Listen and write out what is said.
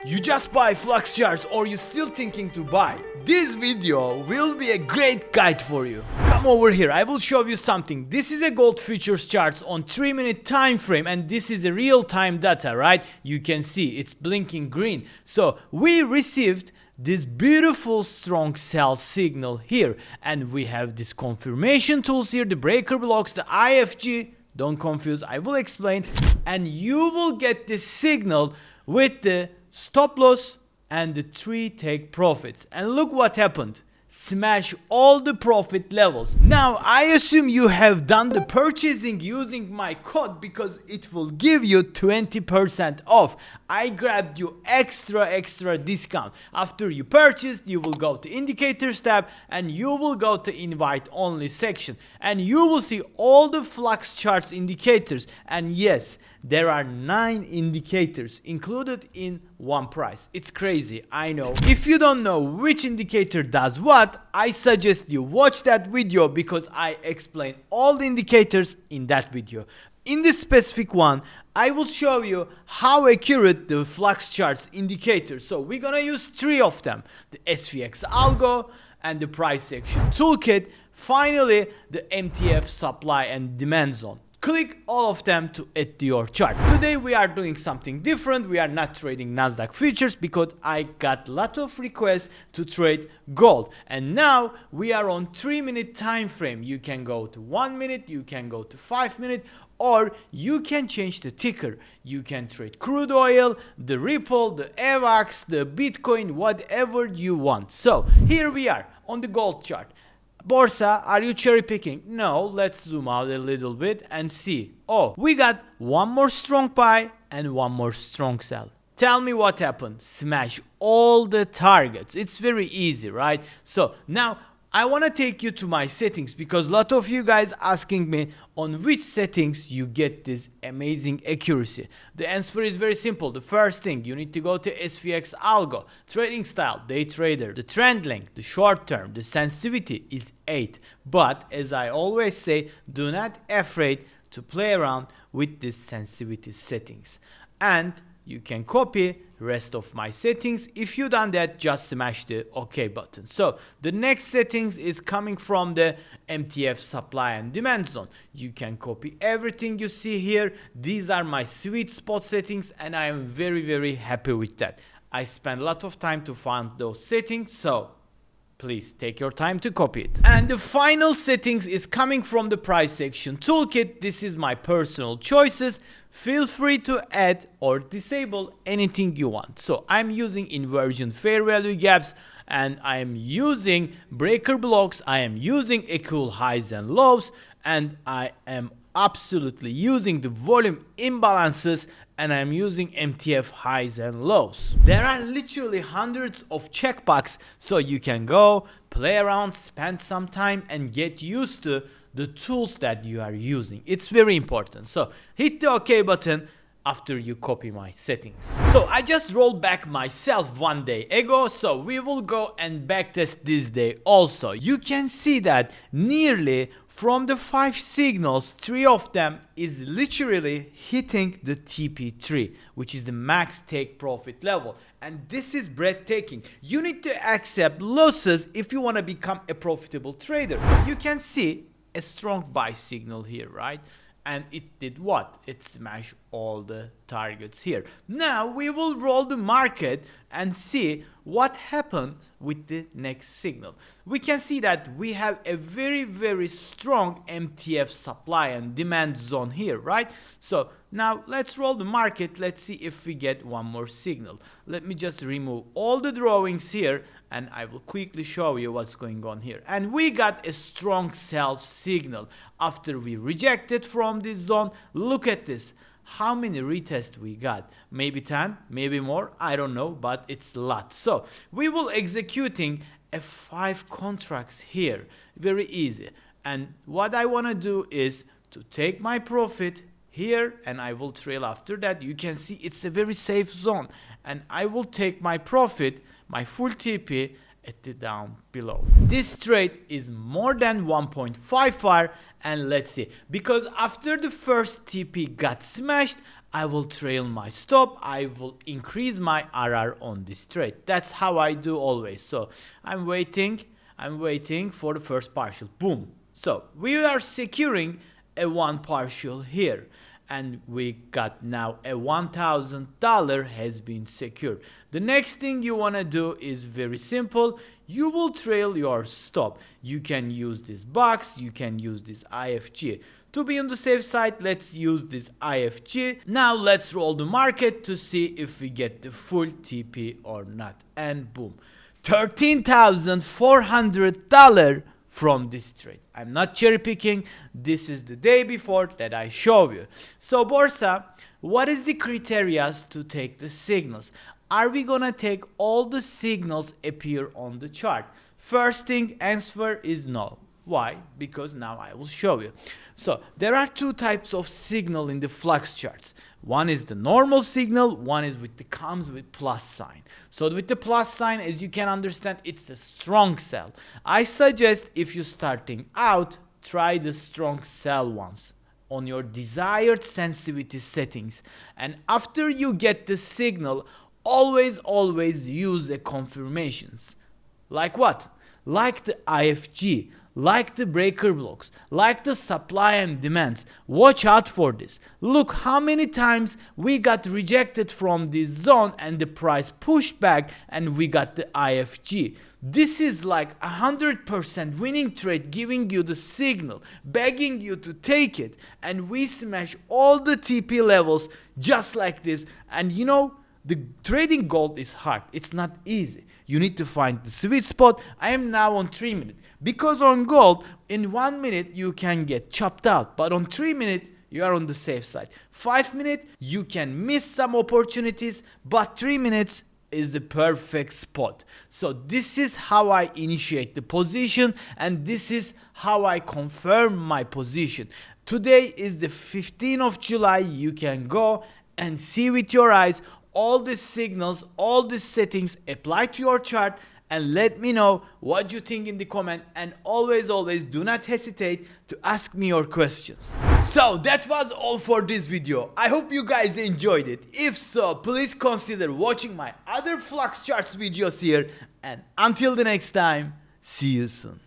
You just buy Flux Charts or you still thinking to buy? This video will be a great guide for you. Come over here, I will show you something. This is a gold futures charts on 3-minute time frame and this is a real-time data, right? You can see it's blinking green. So we received this beautiful strong sell signal here and we have this confirmation tools here, the breaker blocks, the IFG. Don't confuse, I will explain. And you will get this signal with the stop loss and the 3 take profits, and look what happened. Smash all the profit levels. Now I assume you have done the purchasing using my code because it will give you 20% off. I grabbed you extra discount. After you purchased, you will go to indicators tab and you will go to invite only section and you will see all the Flux Charts indicators, and yes, there are 9 indicators included in one price. It's crazy, I know. If you don't know which indicator does what, I suggest you watch that video because I explain all the indicators in that video. In this specific one, I will show you how accurate the Flux Charts indicators. So we're gonna use 3 of them: the SVX algo and the price action toolkit. Finally, the MTF supply and demand zone. Click all of them to add to your chart. Today we are doing something different. We are not trading Nasdaq futures because I got a lot of requests to trade gold. And now we are on 3-minute time frame. You can go to 1 minute, you can go to 5 minutes, or you can change the ticker. You can trade crude oil, the Ripple, the AVAX, the Bitcoin, whatever you want. So here we are on the gold chart. Borsa, are you cherry picking? No, let's zoom out a little bit and see. Oh, we got one more strong buy and one more strong sell. Tell me what happened. Smash all the targets. It's very easy, right? So now I want to take you to my settings because a lot of you guys asking me on which settings you get this amazing accuracy. The answer is very simple. The first thing, you need to go to SVX algo, trading style, day trader, the trend length, the short term, the sensitivity is 8. But as I always say, do not afraid to play around with these sensitivity settings. And you can copy rest of my settings. If you done that, just smash the OK button. So the next settings is coming from the MTF supply and demand zone. You can copy everything you see here. These are my sweet spot settings and I am very happy with that. I spent a lot of time to find those settings, so please take your time to copy it. And the final settings is coming from the price action toolkit. This is my personal choices. Feel free to add or disable anything you want. So I'm using inversion fair value gaps and I am using breaker blocks. I am using equal highs and lows and I am absolutely using the volume imbalances and I'm using MTF highs and lows. There are literally hundreds of checkboxes, so you can go, play around, spend some time and get used to the tools that you are using. It's very important. So hit the OK button after you copy my settings. So I just rolled back myself 1 day ago, so we will go and backtest this day also. You can see that nearly from the 5 signals, 3 of them is literally hitting the TP3, which is the max take profit level. And this is breathtaking. You need to accept losses if you want to become a profitable trader. You can see a strong buy signal here, right? And it did what? It smashed all the targets here. Now we will roll the market and see what happened with the next signal. We can see that we have a very strong MTF supply and demand zone here, right? So now let's roll the market. Let's see if we get one more signal. Let me just remove all the drawings here and I will quickly show you what's going on here. And we got a strong sell signal after we rejected from this zone. Look at this. How many retests we got? Maybe 10, maybe more, I don't know, but it's a lot. So we will executing a 5 contracts here, very easy. And what I want to do is to take my profit here and I will trail after that. You can see it's a very safe zone and I will take my profit, my full TP at the down below. This trade is more than 1.5 far and let's see, because after the first TP got smashed, I will trail my stop, I will increase my RR on this trade. That's how I do always. So I'm waiting for the first partial. Boom. So we are securing a one partial here, and we got now a $1,000 has been secured. The next thing you want to do is very simple. You will trail your stop. You can use this box, you can use this IFG. To be on the safe side, let's use this IFG. Now let's roll the market to see if we get the full TP or not. And boom, $13,400 from this trade. I'm not cherry picking. This is the day before that I show you. So Borsa, what is the criteria to take the signals? Are we gonna take all the signals appear on the chart? First thing, answer is no. Why? Because now I will show you. So there are two types of signal in the flux charts. One is the normal signal, one is comes with plus sign. So with the plus sign, as you can understand, it's a strong sell. I suggest if you're starting out, try the strong sell once on your desired sensitivity settings. And after you get the signal, always use the confirmations. Like what? Like the IFG, like the breaker blocks, like the supply and demand. Watch out for this. Look how many times we got rejected from this zone and the price pushed back and we got the IFG. This is like 100% winning trade, giving you the signal, begging you to take it, and we smash all the TP levels just like this. And you know, the trading gold is hard. It's not easy. You need to find the sweet spot. I am now on 3 minutes. Because on gold, in 1 minute, you can get chopped out. But on 3 minutes, you are on the safe side. 5 minutes, you can miss some opportunities. But 3 minutes is the perfect spot. So this is how I initiate the position. And this is how I confirm my position. Today is the 15th of July. You can go and see with your eyes all these signals, all these settings, apply to your chart, and let me know what you think in the comment. And always do not hesitate to ask me your questions. So that was all for this video. I hope you guys enjoyed it. If so, please consider watching my other Flux Charts videos here. And until the next time, see you soon.